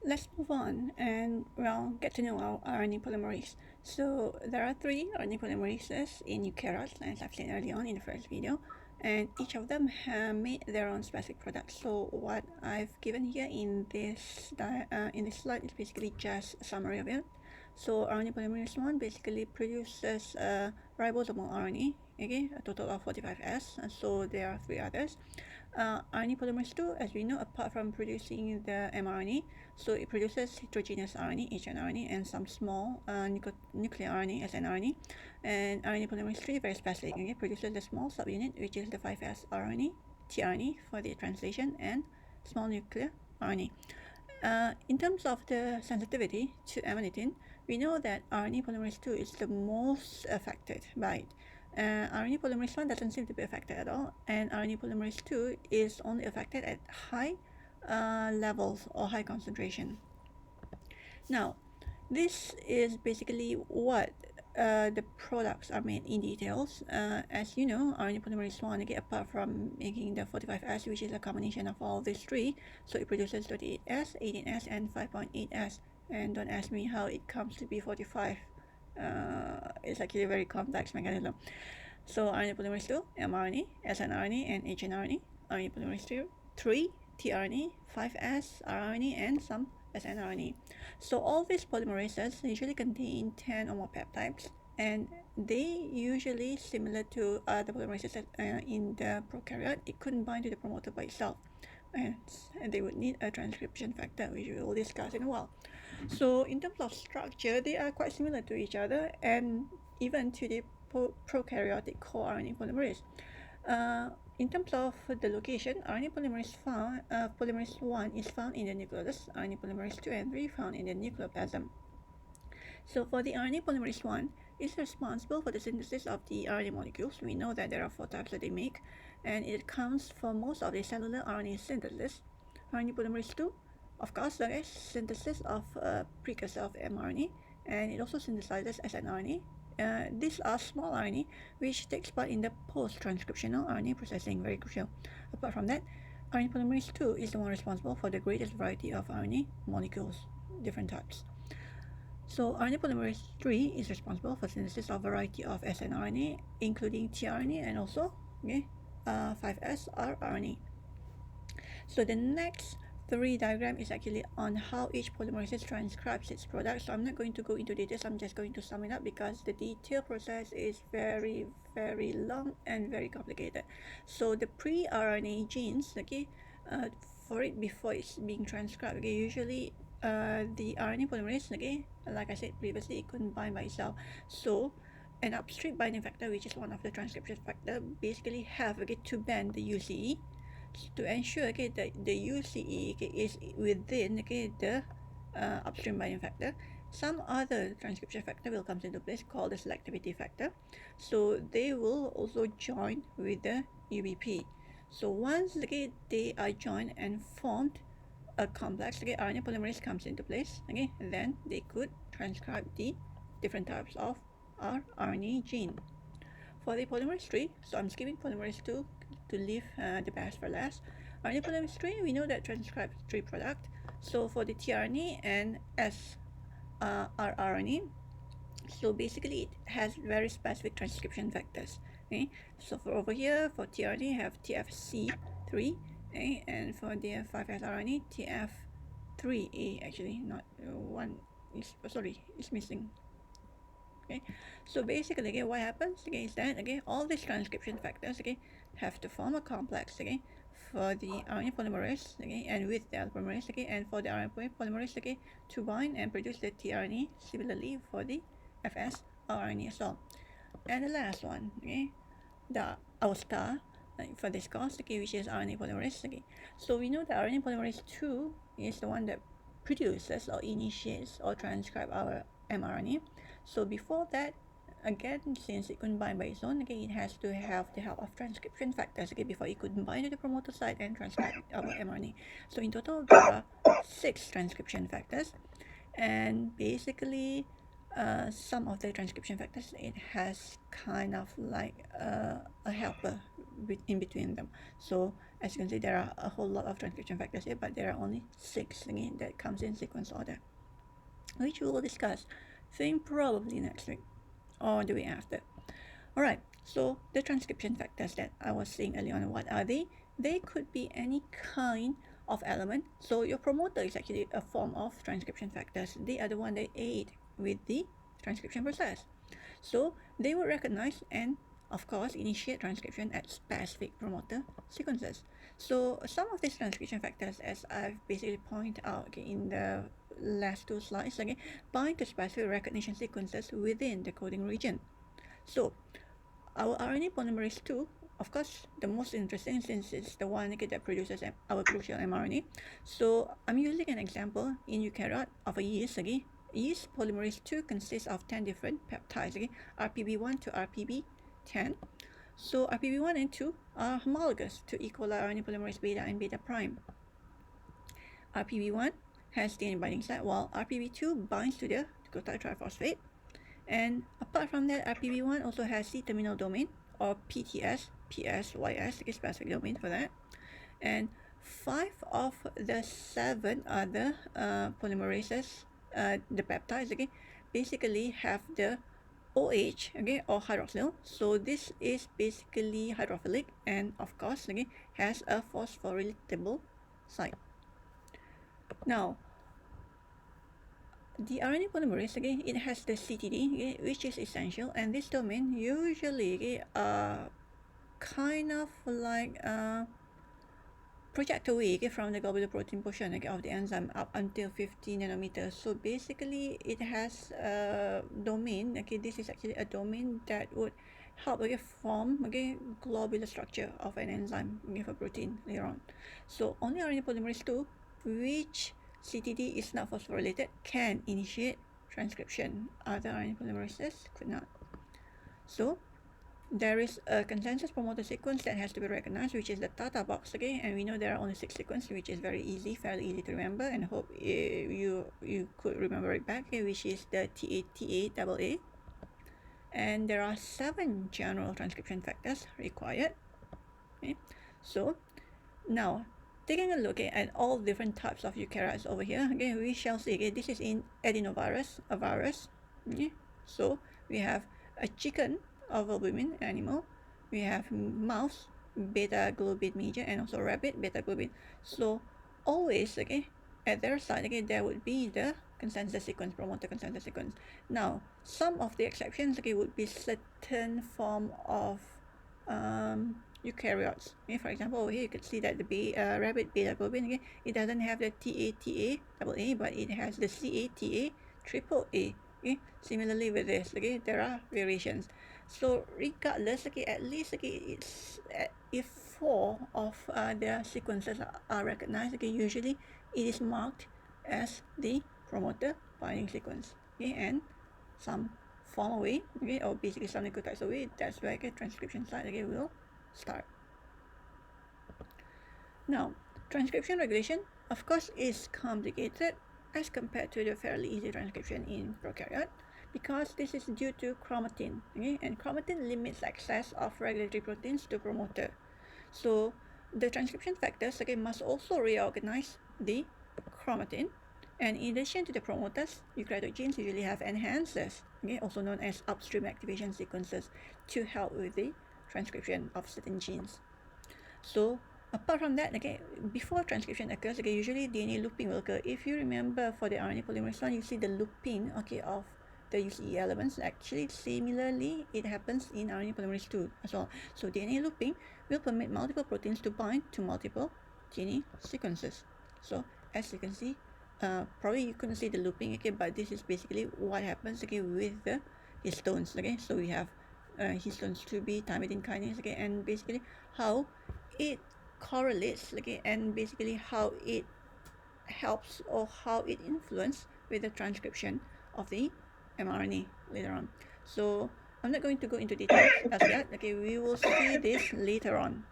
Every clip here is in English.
let's move on and, well, get to know our RNA polymerase. So there are three RNA polymerases in eukaryotes, as I've said earlier on in the first video, and each of them have made their own specific products. So what I've given here in this slide is basically just a summary of it. So RNA polymerase 1 basically produces ribosomal RNA, okay, a total of 45S, and so there are three others. RNA polymerase 2, as we know, apart from producing the mRNA, so it produces heterogeneous RNA, hnRNA, and some small nuclear RNA, snRNA. And RNA polymerase 3, very specific, okay, produces the small subunit, which is the 5S RNA, tRNA for the translation, and small nuclear RNA. In terms of the sensitivity to amanitin, we know that RNA polymerase 2 is the most affected by it. RNA polymerase 1 doesn't seem to be affected at all, and RNA polymerase 2 is only affected at high levels or high concentration. Now, this is basically what the products are made in details. As you know, RNA polymerase 1, again, apart from making the 45S, which is a combination of all these three, so it produces 38S, 18S, and 5.8S. And don't ask me how it comes to be 45. It's actually a very complex mechanism. So RNA polymerase 2, mRNA, snRNA, and hnRNA. RNA polymerase 3, tRNA, 5S, rRNA, and some snRNA. So all these polymerases usually contain 10 or more peptides, and they usually, similar to the polymerases in the prokaryote, it couldn't bind to the promoter by itself, and they would need a transcription factor, which we will discuss in a while. So in terms of structure, they are quite similar to each other, and even to the prokaryotic core RNA polymerase. In terms of the location, RNA polymerase 1 is found in the nucleus, RNA polymerase 2 and 3 found in the nucleoplasm. So for the RNA polymerase 1, it's responsible for the synthesis of the RNA molecules. We know that there are 4 types that they make, and it accounts for most of the cellular RNA synthesis. RNA polymerase 2, of course, there is synthesis of a precursor of mRNA, and it also synthesizes snRNA. These are small RNA which takes part in the post-transcriptional RNA processing, very crucial. Apart from that, RNA polymerase 2 is the one responsible for the greatest variety of RNA molecules, different types. So RNA polymerase 3 is responsible for synthesis of a variety of snRNA, including tRNA and also 5S rRNA. So the next 3 diagram is actually on how each polymerase transcribes its product. So I'm not going to go into details, I'm just going to sum it up because the detailed process is very, very long and very complicated. So the pre-RNA genes, okay, for it before it's being transcribed, okay, usually the RNA polymerase, okay, like I said previously, it couldn't bind by itself. So an upstream binding factor, which is one of the transcription factor, basically have to bend the UCE to ensure that the UCE is within the upstream binding factor. Some other transcription factor will come into place called the selectivity factor. So they will also join with the UBP. So once they are joined and formed a complex, RNA polymerase comes into place, then they could transcribe the different types of rRNA gene. For the polymerase 3, so I'm skipping polymerase 2 to leave the best for last. RNA polymerase 3, we know that transcribes 3 products. So for the tRNA and rRNA, so basically it has very specific transcription factors. Okay? So for over here, for tRNA, have TFC3, okay? And for the 5S RNA, TF3A, actually, not one, it's missing. Okay, so basically, what happens, is that, all these transcription factors, have to form a complex, for the RNA polymerase, and with the polymerase, and for the RNA polymerase, to bind and produce the tRNA, similarly for the FS RNA as well. And the last one, our star for this course, which is RNA polymerase. So we know that RNA polymerase 2 is the one that produces or initiates or transcribes our mRNA. So before that, again, since it couldn't bind by its own, it has to have the help of transcription factors, before it could bind to the promoter site and transcribe our mRNA. So in total, there are 6 transcription factors, and basically, some of the transcription factors, it has kind of like a helper in between them. So as you can see, there are a whole lot of transcription factors here, but there are only 6 again that comes in sequence order, which we will discuss probably next week or the week after. Alright, so the transcription factors that I was saying earlier on, what are they? They could be any kind of element. So your promoter is actually a form of transcription factors. They are the one that aid with the transcription process. So they will recognize and of course initiate transcription at specific promoter sequences. So some of these transcription factors, as I've basically pointed out in the last 2 slides, bind to specific recognition sequences within the coding region. So our RNA polymerase 2, of course, the most interesting since it's the one that produces our crucial mRNA. So I'm using an example in eukaryote of a yeast. Yeast polymerase 2 consists of 10 different peptides, RPB1 to RPB10. So RPB1 and 2 are homologous to E. coli RNA polymerase beta and beta prime. RPB1 has DNA binding site, while RPB2 binds to the glutide triphosphate. And apart from that, RPB1 also has C-terminal domain, or PTS, PS, YS, is specific domain for that. And 5 of the 7 other polymerases, the peptides, basically have the OH, or hydroxyl. So this is basically hydrophilic and of course, has a phosphorylatable site. Now, the RNA polymerase, it has the CTD, which is essential, and this domain usually kind of like project away from the globular protein portion of the enzyme up until 50 nanometers. So basically, it has a domain. This is actually a domain that would help form globular structure of an enzyme for protein later on. So only RNA polymerase 2, which CTD is not phosphorylated, can initiate transcription. Other RNA polymerases could not. So there is a consensus promoter sequence that has to be recognized, which is the Tata box, and we know there are only 6 sequences, which is very easy, fairly easy to remember, and hope you could remember it back, which is the TATA. And there are 7 general transcription factors required. So now, taking a look at all different types of eukaryotes over here, we shall see, this is in adenovirus, a virus. So we have a chicken, ovalbumin animal, we have mouse, beta globin major, and also rabbit, beta globin. So always, at their side, there would be the consensus sequence, promoter consensus sequence. Now, some of the exceptions, would be certain form of eukaryotes. For example, over here you could see that the rabbit beta globin, it doesn't have the TATA AA, but it has the CATA triple A. Similarly with this, there are variations. So regardless, at least it's if 4 of their sequences are recognized, usually it is marked as the promoter binding sequence. And some form away, or basically some nucleotides away, that's where transcription site will start. Now, transcription regulation, of course, is complicated as compared to the fairly easy transcription in prokaryote, because this is due to chromatin, and chromatin limits access of regulatory proteins to promoter. So the transcription factors must also reorganize the chromatin, and in addition to the promoters, eukaryotic genes usually have enhancers, also known as upstream activation sequences, to help with the transcription of certain genes. So apart from that, before transcription occurs, usually DNA looping will occur. If you remember for the RNA polymerase 1, you see the looping of the UCE elements. Actually, similarly, it happens in RNA polymerase 2 as well. So DNA looping will permit multiple proteins to bind to multiple DNA sequences. So as you can see, probably you couldn't see the looping, but this is basically what happens with the histones. So we have histones 2B, thymidine kinase, and basically how it correlates, and basically how it helps or how it influences with the transcription of the mRNA later on. So I'm not going to go into details as yet. We will see this later on.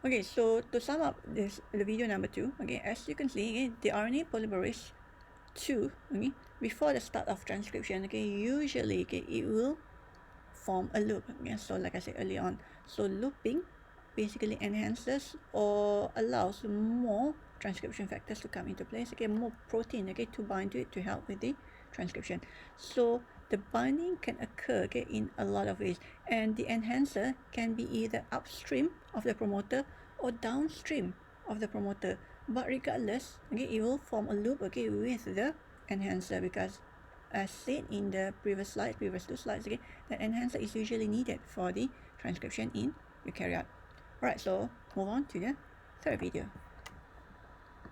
Okay, so to sum up the video number 2, as you can see, the RNA polymerase 2, okay, before the start of transcription, okay, usually, okay, it will form a loop. Okay, so like I said earlier on, so looping basically enhances or allows more transcription factors to come into place, okay, more protein, okay, to bind to it to help with the transcription. So the binding can occur, okay, in a lot of ways, and the enhancer can be either upstream of the promoter or downstream of the promoter, but regardless, okay, it will form a loop, okay, with the enhancer, because as said in the previous two slides, okay, that enhancer is usually needed for the transcription in eukaryote. Alright, so move on to the third video.